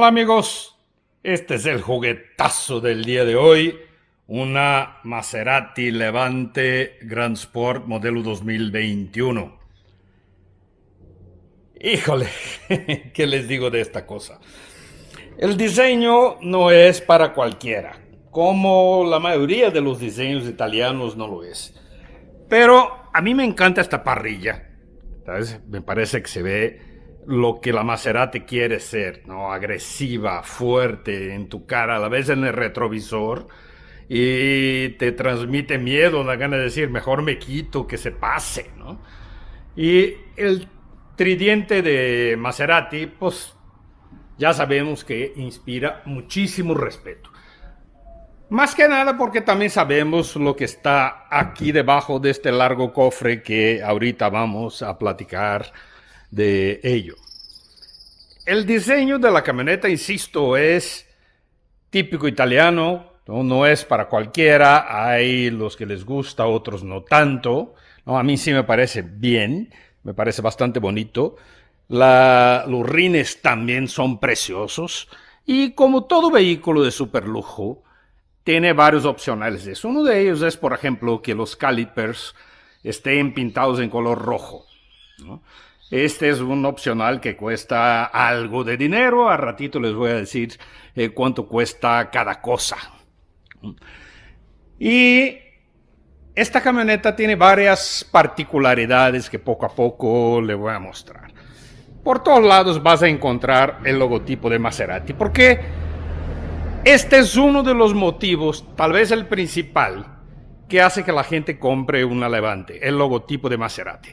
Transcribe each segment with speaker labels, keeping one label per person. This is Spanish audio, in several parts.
Speaker 1: Hola amigos, este es el juguetazo del día de hoy, una Maserati Levante Grand Sport modelo 2021. Híjole, ¿qué les digo de esta cosa? El diseño no es para cualquiera, como la mayoría de los diseños italianos no lo es. Pero a mí me encanta esta parrilla, ¿sabes? Me parece que se ve lo que la Maserati quiere ser, ¿no? Agresiva, fuerte, en tu cara, a la vez en el retrovisor, y te transmite miedo, da ganas de decir, mejor me quito, que se pase, ¿no? Y el tridente de Maserati, pues ya sabemos que inspira muchísimo respeto. Más que nada porque también sabemos lo que está aquí debajo de este largo cofre que ahorita vamos a platicar de ello. El diseño de la camioneta, insisto, es típico italiano, no es para cualquiera, hay los que les gusta, otros no tanto. No, a mí sí me parece bien, me parece bastante bonito. Los rines también son preciosos y como todo vehículo de superlujo, tiene varios opcionales. Uno de ellos es, por ejemplo, que los calipers estén pintados en color rojo, ¿no? Este es un opcional que cuesta algo de dinero. A ratito les voy a decir cuánto cuesta cada cosa. Y esta camioneta tiene varias particularidades que poco a poco le voy a mostrar. Por todos lados vas a encontrar el logotipo de Maserati, porque este es uno de los motivos, tal vez el principal, que hace que la gente compre una Levante, el logotipo de Maserati.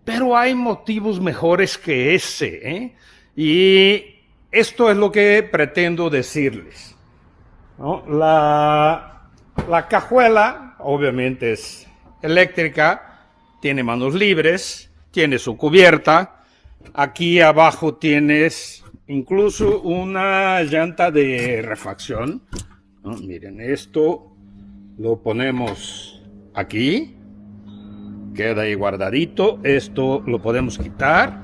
Speaker 1: Pero hay motivos mejores que ese, ¿eh? Y esto es lo que pretendo decirles, ¿no? La cajuela, obviamente, es eléctrica, tiene manos libres, tiene su cubierta. Aquí abajo tienes incluso una llanta de refacción, ¿no? Miren, esto lo ponemos aquí. Queda ahí guardadito. Esto lo podemos quitar.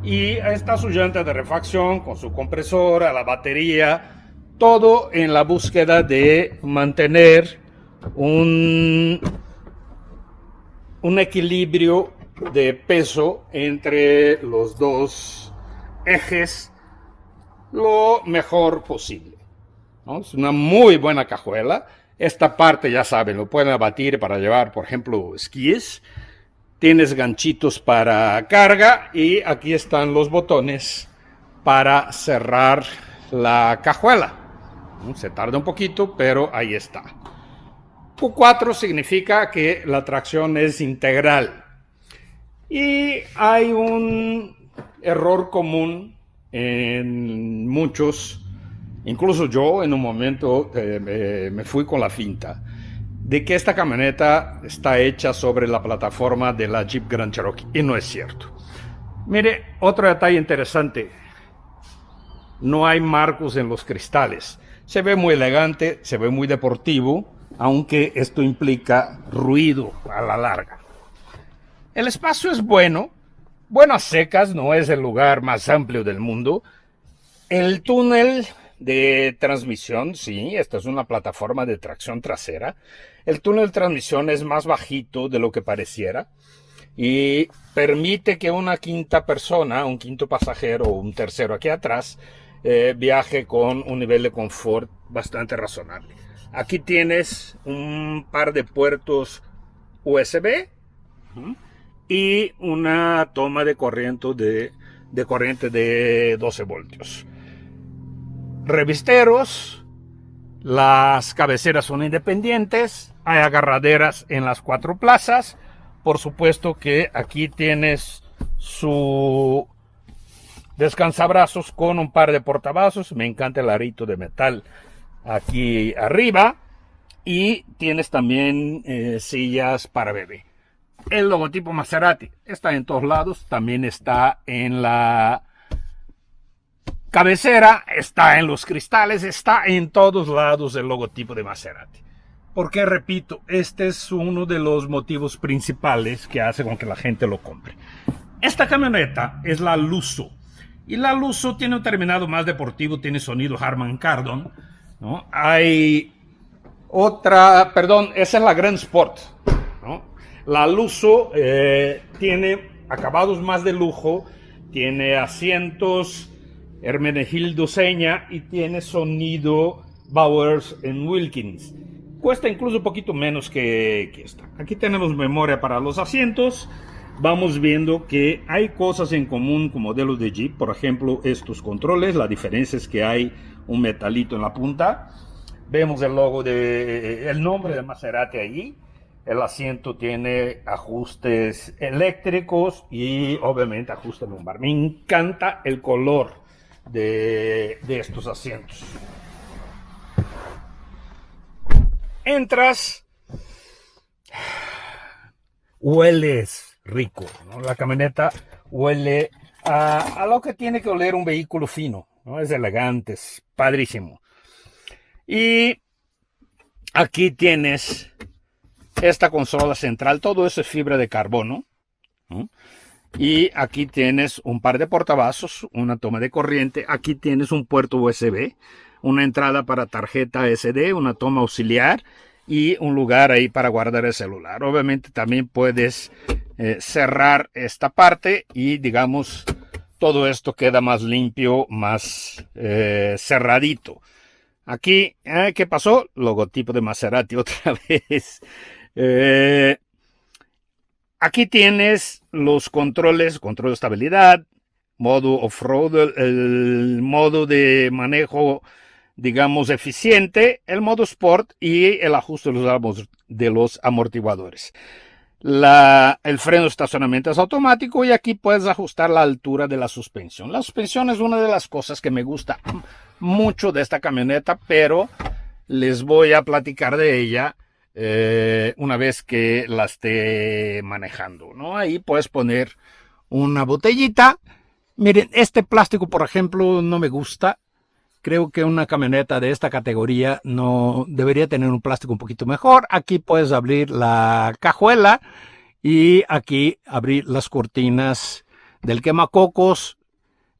Speaker 1: Y ahí está su llanta de refacción con su compresora, la batería. Todo en la búsqueda de mantener un equilibrio de peso entre los dos ejes lo mejor posible, ¿no? Es una muy buena cajuela. Esta parte, ya saben, lo pueden abatir para llevar, por ejemplo, esquíes. Tienes ganchitos para carga y aquí están los botones para cerrar la cajuela. Se tarda un poquito, pero ahí está. Q4 significa que la tracción es integral. Y hay un error común en muchos, incluso yo en un momento me fui con la finta de que esta camioneta está hecha sobre la plataforma de la Jeep Grand Cherokee, y no es cierto. Mire, otro detalle interesante: no hay marcos en los cristales. Se ve muy elegante, se ve muy deportivo, aunque esto implica ruido a la larga. El espacio es bueno a secas, no es el lugar más amplio del mundo. El túnel de transmisión, sí, esta es una plataforma de tracción trasera. El túnel de transmisión es más bajito de lo que pareciera y permite que una quinta persona, un quinto pasajero o un tercero aquí atrás, viaje con un nivel de confort bastante razonable. Aquí tienes un par de puertos USB y una toma de corriente de 12 voltios. Revisteros, las cabeceras son independientes, hay agarraderas en las 4 plazas. Por supuesto que aquí tienes su descansabrazos con un par de portavasos. Me encanta el arito de metal aquí arriba. Y tienes también sillas para bebé. El logotipo Maserati está en todos lados, también está en la cabecera, está en los cristales, está en todos lados el logotipo de Maserati. Porque, repito, este es uno de los motivos principales que hace con que la gente lo compre. Esta camioneta es la Lusso Y la Lusso tiene un terminado más deportivo, tiene sonido Harman Kardon, ¿no? Hay otra, perdón, esa es la Grand Sport, ¿no? La Lusso tiene acabados más de lujo, tiene asientos Hermenegildo Seña y tiene sonido Bowers Wilkins. Cuesta incluso un poquito menos que esta. Aquí tenemos memoria para los asientos. Vamos viendo que hay cosas en común con modelos de Jeep. Por ejemplo, estos controles. La diferencia es que hay un metalito en la punta. Vemos el logo el nombre de Maserati allí. El asiento tiene ajustes eléctricos y obviamente ajuste lumbar. Me encanta el color de estos asientos. Entras, hueles rico, ¿no? La camioneta huele a lo que tiene que oler un vehículo fino, ¿no? Es elegante, es padrísimo. Y aquí tienes esta consola central, todo eso es fibra de carbono, ¿no? Y aquí tienes un par de portavasos, una toma de corriente, aquí tienes un puerto USB, una entrada para tarjeta SD, una toma auxiliar y un lugar ahí para guardar el celular. Obviamente también puedes cerrar esta parte y digamos todo esto queda más limpio, más cerradito. Aquí, ¿qué pasó? Logotipo de Maserati otra vez. Aquí tienes los controles, control de estabilidad, modo off-road, el modo de manejo, digamos, eficiente, el modo sport y el ajuste de los amortiguadores. El freno de estacionamiento es automático y aquí puedes ajustar la altura de la suspensión. La suspensión es una de las cosas que me gusta mucho de esta camioneta, pero les voy a platicar de ella una vez que la esté manejando, ¿no? Ahí puedes poner una botellita. Miren, este plástico, por ejemplo, no me gusta. Creo que una camioneta de esta categoría no debería tener un plástico un poquito mejor. Aquí puedes abrir la cajuela y aquí abrir las cortinas del quemacocos.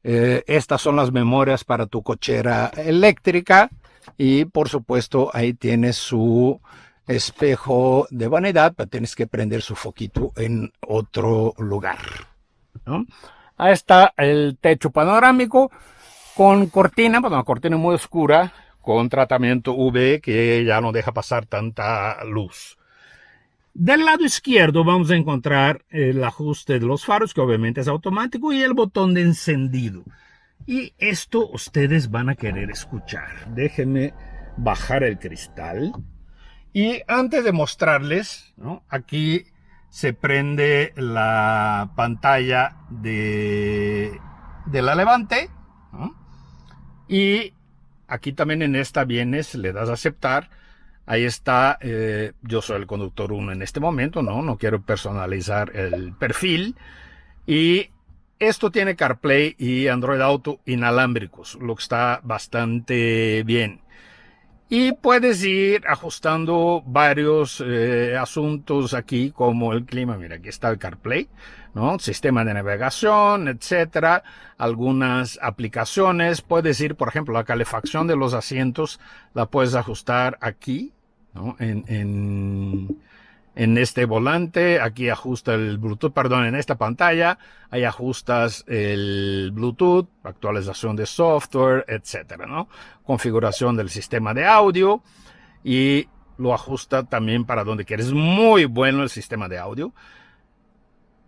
Speaker 1: Estas son las memorias para tu cochera eléctrica y por supuesto ahí tienes su espejo de vanidad, pero tienes que prender su foquito en otro lugar, ¿no? Ahí está el techo panorámico con cortina, bueno, una cortina muy oscura, con tratamiento UV que ya no deja pasar tanta luz. Del lado izquierdo vamos a encontrar el ajuste de los faros, que obviamente es automático, y el botón de encendido. Y esto ustedes van a querer escuchar. Déjenme bajar el cristal. Y antes de mostrarles, ¿no? Aquí se prende la pantalla de la Levante, ¿no? Y aquí también en esta vienes, le das a aceptar. Ahí está, yo soy el conductor 1 en este momento, no quiero personalizar el perfil. Y esto tiene CarPlay y Android Auto inalámbricos, lo que está bastante bien. Y puedes ir ajustando varios asuntos aquí, como el clima. Mira, aquí está el CarPlay, ¿no? Sistema de navegación, etcétera. Algunas aplicaciones. Puedes ir, por ejemplo, la calefacción de los asientos la puedes ajustar aquí, ¿no? En este volante. Aquí ajusta el Bluetooth, perdón, en esta pantalla. Ahí ajustas el Bluetooth, actualización de software, etcétera, ¿no? Configuración del sistema de audio y lo ajusta también para donde quieres. Muy bueno el sistema de audio.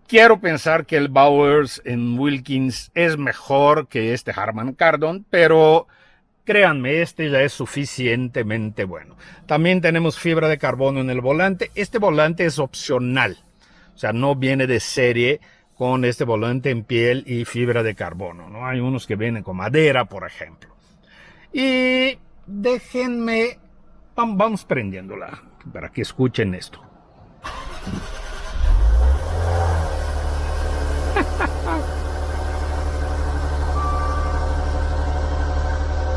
Speaker 1: Quiero pensar que el Bowers Wilkins es mejor que este Harman Kardon, pero créanme, este ya es suficientemente bueno. También tenemos fibra de carbono en el volante. Este volante es opcional, o sea, no viene de serie con este volante en piel y fibra de carbono, ¿no? Hay unos que vienen con madera, por ejemplo. Y déjenme, vamos prendiéndola para que escuchen esto.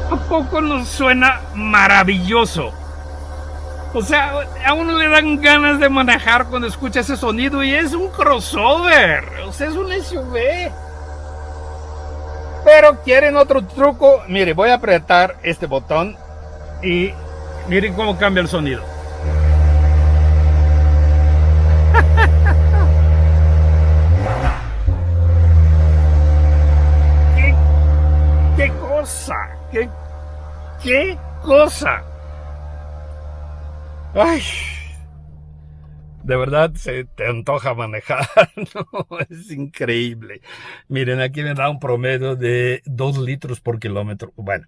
Speaker 1: ¿A poco nos suena maravilloso? O sea, a uno le dan ganas de manejar cuando escucha ese sonido y es un crossover, o sea, es un SUV. Pero quieren otro truco, mire, voy a apretar este botón y miren cómo cambia el sonido. ¿Qué cosa? ¿Qué cosa? Ay, de verdad se te antoja manejar, ¿no? Es increíble. Miren, aquí me da un promedio de 2 litros por kilómetro. Bueno,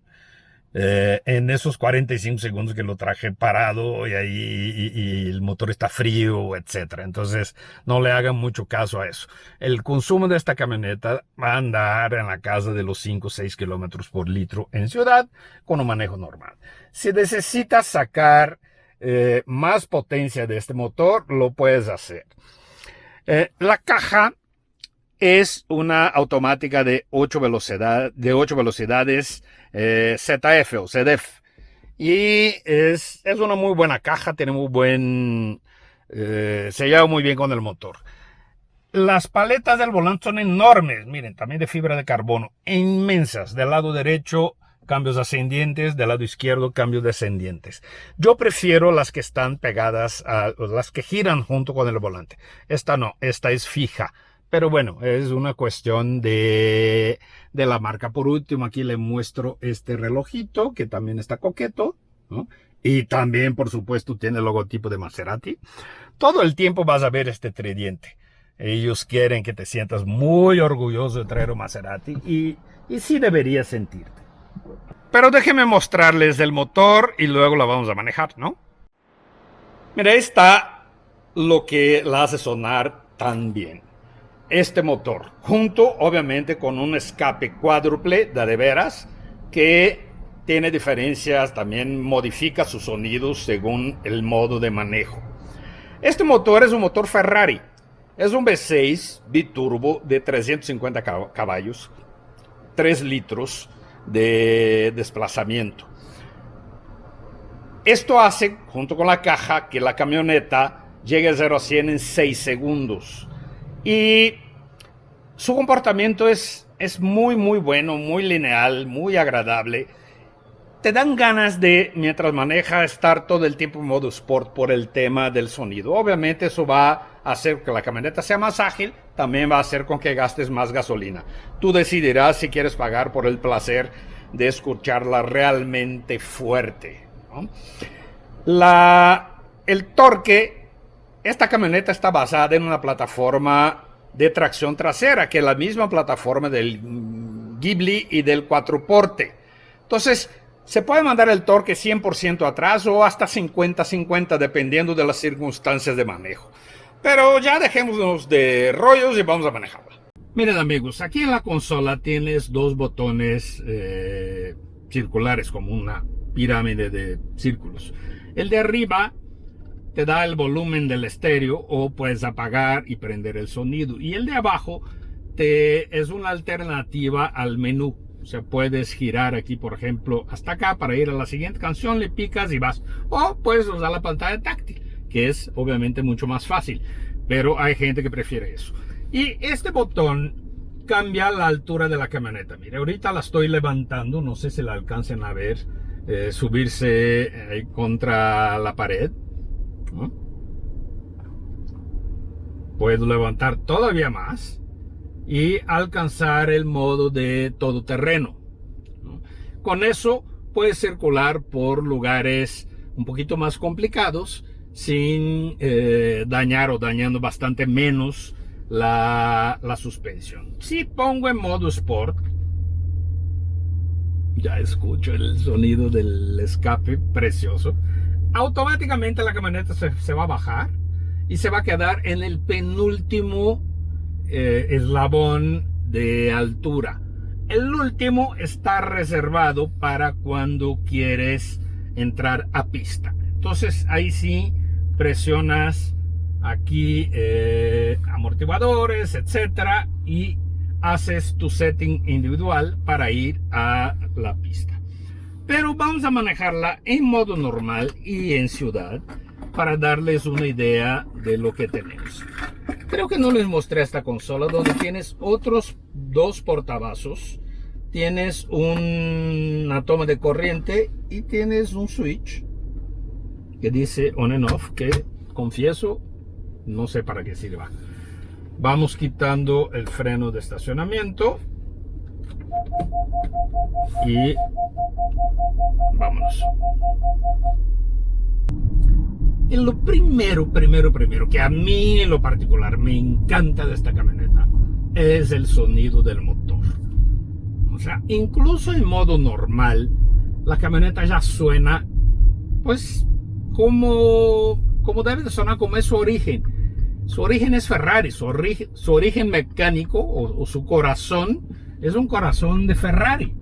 Speaker 1: en esos 45 segundos que lo traje parado y el motor está frío, etcétera. Entonces, no le hagan mucho caso a eso. El consumo de esta camioneta va a andar en la casa de los 5 o 6 kilómetros por litro en ciudad con un manejo normal. Si necesitas sacar más potencia de este motor, lo puedes hacer. La caja es una automática de 8 velocidades ZF o ZF. Y es una muy buena caja, tiene muy buen... se lleva muy bien con el motor. Las paletas del volante son enormes, miren, también de fibra de carbono, inmensas. Del lado derecho, cambios ascendientes, del lado izquierdo, cambios descendientes. Yo prefiero las que están pegadas, las que giran junto con el volante. Esta no, esta es fija. Pero bueno, es una cuestión de la marca. Por último, aquí le muestro este relojito, que también está coqueto, ¿no? Y también, por supuesto, tiene el logotipo de Maserati. Todo el tiempo vas a ver este tridente. Ellos quieren que te sientas muy orgulloso de traer un Maserati y sí deberías sentirte. Pero déjenme mostrarles el motor y luego la vamos a manejar, ¿no? Mira, ahí está lo que la hace sonar tan bien. Este motor, junto obviamente con un escape cuádruple de veras, que tiene diferencias, también modifica sus sonidos según el modo de manejo. Este motor es un motor Ferrari, es un V6 biturbo de 350 caballos, 3 litros de desplazamiento. Esto hace, junto con la caja, que la camioneta llegue de 0 a 100 en 6 segundos. Y su comportamiento es muy bueno, muy lineal, muy agradable. Te dan ganas de, mientras maneja, estar todo el tiempo en modo sport por el tema del sonido. Obviamente eso va a hacer que la camioneta sea más ágil, también va a hacer con que gastes más gasolina. Tú decidirás si quieres pagar por el placer de escucharla realmente fuerte, ¿no? El torque, esta camioneta está basada en una plataforma de tracción trasera, que es la misma plataforma del Ghibli y del 4porte. Entonces, se puede mandar el torque 100% atrás o hasta 50-50, dependiendo de las circunstancias de manejo. Pero ya dejémonos de rollos y vamos a manejarla. Miren amigos, aquí en la consola tienes 2 botones circulares, como una pirámide de círculos. El de arriba te da el volumen del estéreo o puedes apagar y prender el sonido. Y el de abajo es una alternativa al menú. O sea, puedes girar aquí, por ejemplo, hasta acá para ir a la siguiente canción, le picas y vas. O puedes usar la pantalla táctil, que es obviamente mucho más fácil. Pero hay gente que prefiere eso. Y este botón cambia la altura de la camioneta. Mire, ahorita la estoy levantando, no sé si la alcancen a ver, subirse contra la pared, ¿no? Puedo levantar todavía más y alcanzar el modo de todoterreno, ¿no? Con eso puedes circular por lugares un poquito más complicados sin dañar o dañando bastante menos la suspensión. Si pongo en modo Sport, ya escucho el sonido del escape precioso. Automáticamente la camioneta se va a bajar y se va a quedar en el penúltimo eslabón de altura. El último está reservado para cuando quieres entrar a pista. Entonces ahí sí presionas aquí amortiguadores, etcétera, y haces tu setting individual para ir a la pista. Pero vamos a manejarla en modo normal y en ciudad para darles una idea de lo que tenemos. Creo que no les mostré esta consola donde tienes otros 2 portavasos tienes una toma de corriente y tienes un switch que dice on and off, que confieso, no sé para qué sirva. Vamos quitando el freno de estacionamiento y vámonos. Y lo primero que a mí en lo particular me encanta de esta camioneta es el sonido del motor. O sea, incluso en modo normal, la camioneta ya suena, pues, como debe de sonar, como es su origen. Su origen es Ferrari, su origen mecánico o su corazón es un corazón de Ferrari.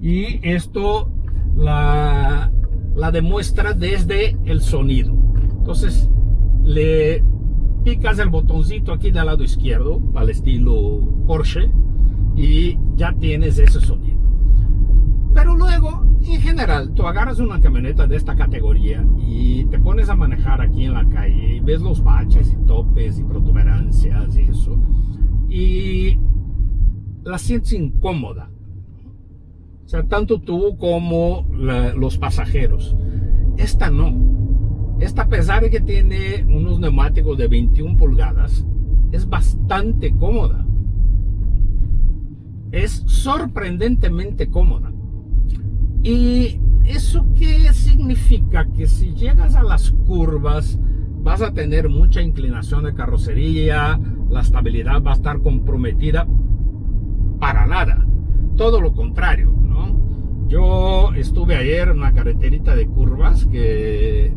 Speaker 1: Y esto la demuestra desde el sonido. Entonces, le picas el botoncito aquí del lado izquierdo, al estilo Porsche, y ya tienes ese sonido. Pero luego, en general, tú agarras una camioneta de esta categoría y te pones a manejar aquí en la calle y ves los baches y topes y protuberancias y eso, y la sientes incómoda. O sea, tanto tú como los pasajeros. Esta no. Esta, a pesar de que tiene unos neumáticos de 21 pulgadas, es bastante cómoda. Es sorprendentemente cómoda. ¿Y eso qué significa? Que si llegas a las curvas vas a tener mucha inclinación de carrocería, la estabilidad va a estar comprometida. Para nada. Todo lo contrario, ¿no? Yo estuve ayer en una carreterita de curvas que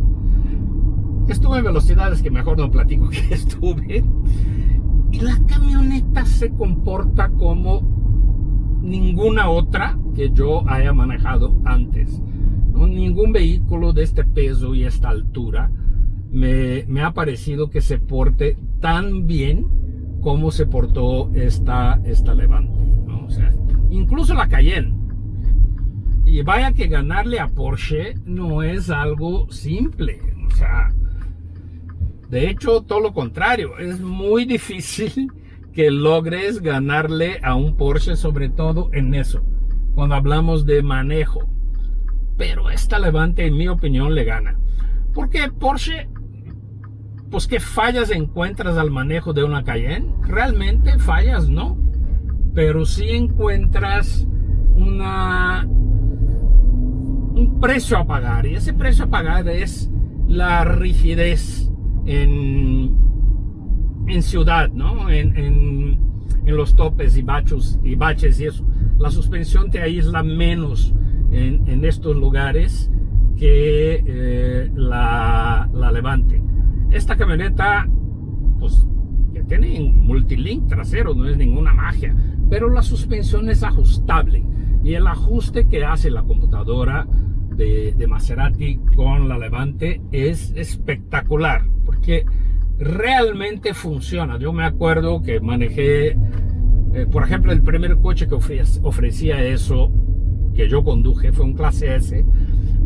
Speaker 1: estuve en velocidades que mejor no platico que estuve, y la camioneta se comporta como ninguna otra que yo haya manejado antes, ¿no? Ningún vehículo de este peso y esta altura me ha parecido que se porte tan bien como se portó esta Levante, ¿no? O sea, incluso la Cayenne. Y vaya que ganarle a Porsche no es algo simple. O sea, de hecho, todo lo contrario, es muy difícil que logres ganarle a un Porsche, sobre todo en eso, cuando hablamos de manejo. Pero esta Levante, en mi opinión, le gana. Porque Porsche, pues, ¿qué fallas encuentras al manejo de una Cayenne? Realmente fallas no, pero sí encuentras un precio a pagar, y ese precio a pagar es la rigidez en ciudad, ¿no? En los topes y baches y eso. La suspensión te aísla menos en estos lugares que la Levante. Esta camioneta, pues, que tiene multilink trasero, no es ninguna magia, pero la suspensión es ajustable, y el ajuste que hace la computadora de Maserati con la Levante es espectacular, porque realmente funciona. Yo me acuerdo que manejé, por ejemplo, el primer coche que ofrecía eso, que yo conduje, fue un clase S,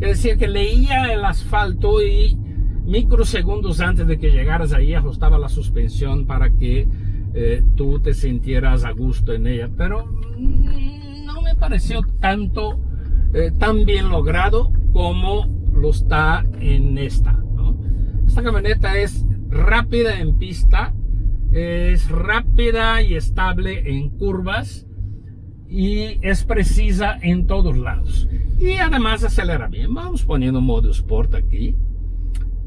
Speaker 1: que decía que leía el asfalto y microsegundos antes de que llegaras ahí ajustaba la suspensión para que tú te sintieras a gusto en ella. Pero no me pareció tan bien logrado como lo está en esta, ¿no? Esta camioneta es rápida en pista, es rápida y estable en curvas, y es precisa en todos lados, y además acelera bien. Vamos poniendo modo Sport aquí.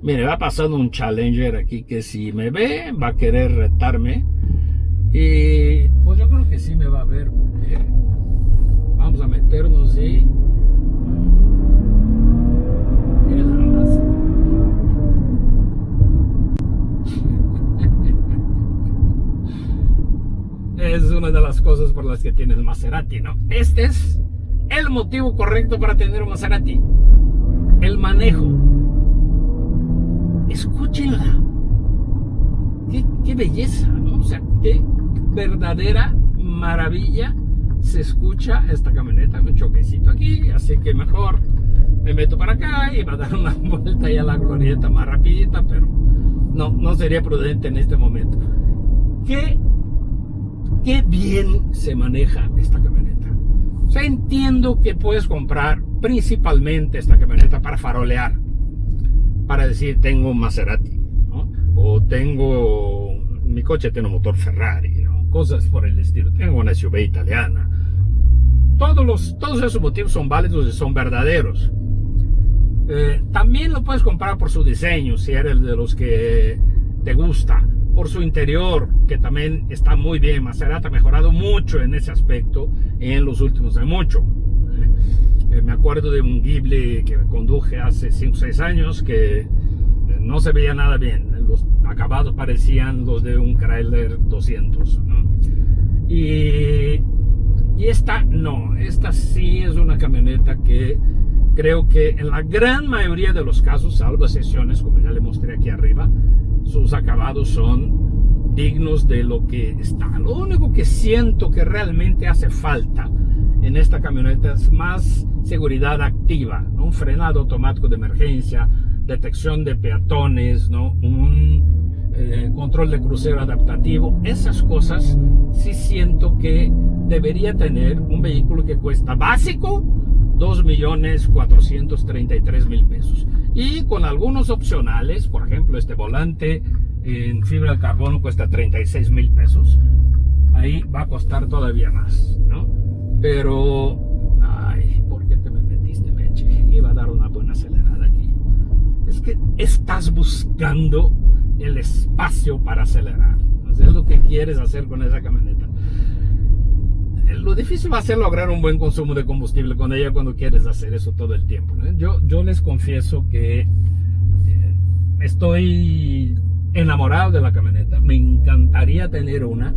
Speaker 1: Mire, va pasando un Challenger aquí que si me ve va a querer retarme, y pues yo creo que sí me va a ver, porque vamos a meternos y miren nada más. Es una de las cosas por las que tienes Maserati, ¿no? Este es el motivo correcto para tener un Maserati: el manejo. Escúchenla. Qué belleza, ¿no? O sea, qué verdadera maravilla se escucha esta camioneta. Un choquecito aquí, así que mejor me meto para acá y va a dar una vuelta ya a la glorieta más rapidita, pero no sería prudente en este momento. Qué bien se maneja esta camioneta. O sea, entiendo que puedes comprar principalmente esta camioneta para farolear, para decir tengo un Maserati, ¿no? O mi coche tiene un motor Ferrari, ¿no? Cosas por el estilo, tengo una SUV italiana. Todos esos motivos son válidos y son verdaderos. También lo puedes comprar por su diseño, si eres de los que te gusta, por su interior, que también está muy bien. Maserati ha mejorado mucho en ese aspecto en los últimos años, mucho. Me acuerdo de un Ghibli que conduje hace 5 o 6 años que no se veía nada bien. Los acabados parecían los de un Chrysler 200, ¿no? Y esta no, esta sí es una camioneta que creo que en la gran mayoría de los casos, salvo excepciones como ya le mostré aquí arriba, sus acabados son dignos de lo que está. Lo único que siento que realmente hace falta en esta camioneta es más seguridad activa, ¿no? Un frenado automático de emergencia, detección de peatones, ¿no? Un control de crucero adaptativo. Esas cosas sí siento que debería tener un vehículo que cuesta básico 2.433.000 pesos, y con algunos opcionales. Por ejemplo, este volante en fibra de carbono cuesta 36.000 pesos. Ahí va a costar todavía más, ¿no? Pero, ay, ¿por qué te me metiste, Meche? Iba a dar una buena acelerada aquí. Es que estás buscando el espacio para acelerar. O sea, es lo que quieres hacer con esa camioneta. Lo difícil va a ser lograr un buen consumo de combustible con ella cuando quieres hacer eso todo el tiempo, ¿no? Yo les confieso que estoy enamorado de la camioneta. Me encantaría tener una.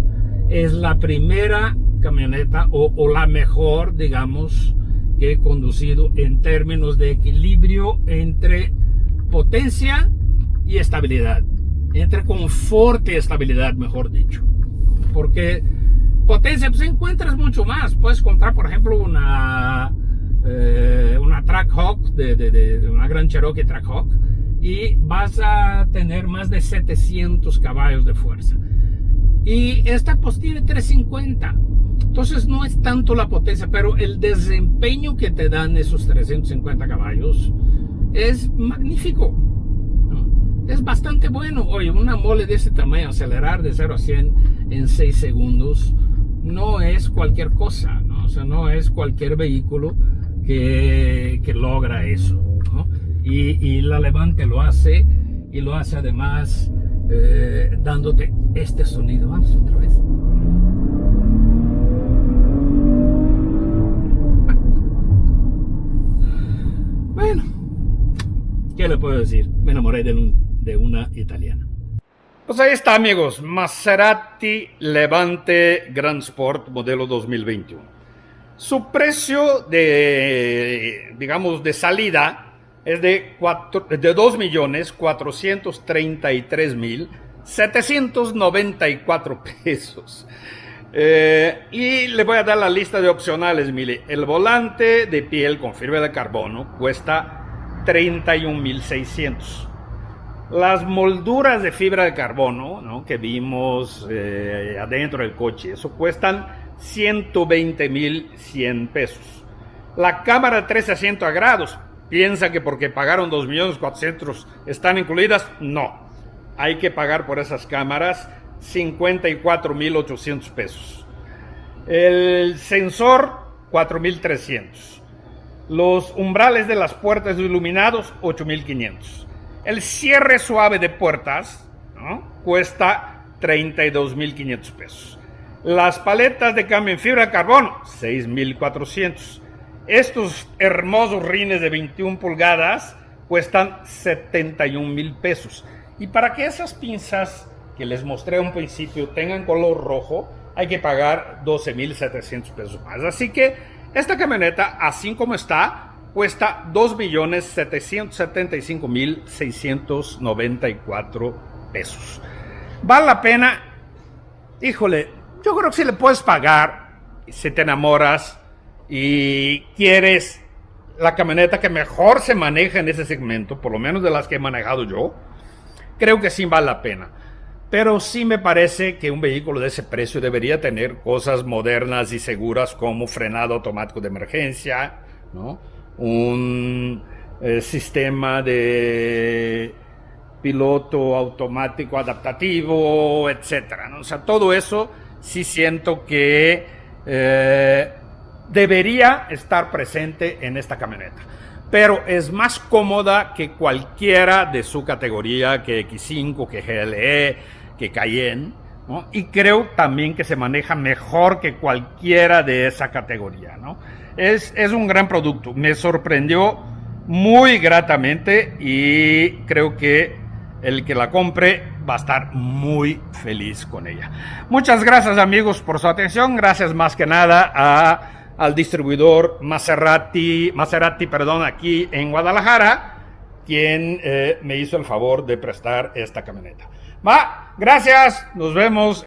Speaker 1: Es la primera camioneta o la mejor, digamos, que he conducido en términos de equilibrio entre potencia y estabilidad, entre confort y estabilidad, mejor dicho. Porque potencia, pues encuentras mucho más. Puedes comprar, por ejemplo, una Trackhawk, de una Gran Cherokee Trackhawk, y vas a tener más de 700 caballos de fuerza. Y esta pues tiene 350. Entonces no es tanto la potencia, pero el desempeño que te dan esos 350 caballos es magnífico, ¿no? Es bastante bueno. Oye, una mole de ese tamaño, acelerar de 0 a 100 en 6 segundos, no es cualquier cosa, ¿no? O sea, no es cualquier vehículo que logra eso, ¿no? Y la Levante lo hace, y lo hace además dándote este sonido. Vamos otra vez. Bueno, ¿qué le puedo decir? Me enamoré de una italiana. Pues ahí está, amigos, Maserati Levante Grand Sport modelo 2021. Su precio digamos, de salida es de 2.433.794 pesos. Y le voy a dar la lista de opcionales. Mire, el volante de piel con fibra de carbono cuesta 31.600. Las molduras de fibra de carbono, ¿no?, que vimos adentro del coche, eso cuestan 120.100 pesos. La cámara de 360 grados, piensa que porque pagaron 2.400.000 están incluidas. No, hay que pagar por esas cámaras 54.800 pesos. El sensor, 4.300. Los umbrales de las puertas iluminados, 8.500. El cierre suave de puertas, ¿no?, cuesta 32.500 pesos. Las paletas de cambio en fibra de carbono, 6.400. Estos hermosos rines de 21 pulgadas cuestan 71.000 pesos. Y para que esas pinzas que les mostré a un principio tengan color rojo, hay que pagar 12.700 pesos más. Así que esta camioneta, así como está, cuesta 2.775.694 pesos. ¿Vale la pena? Híjole, yo creo que si le puedes pagar, si te enamoras y quieres la camioneta que mejor se maneja en ese segmento, por lo menos de las que he manejado yo, creo que sí vale la pena. pero sí me parece que un vehículo de ese precio debería tener cosas modernas y seguras como frenado automático de emergencia, ¿no? Un sistema de piloto automático adaptativo, etcétera, ¿no? O sea, todo eso sí siento que debería estar presente en esta camioneta. Pero es más cómoda que cualquiera de su categoría, que X5, que GLE, que Cayenne, ¿no? Y creo también que se maneja mejor que cualquiera de esa categoría, ¿no? Es un gran producto, me sorprendió muy gratamente y creo que el que la compre va a estar muy feliz con ella. Muchas gracias, amigos, por su atención. Gracias más que nada al distribuidor Maserati, aquí en Guadalajara, quien me hizo el favor de prestar esta camioneta. Gracias, nos vemos.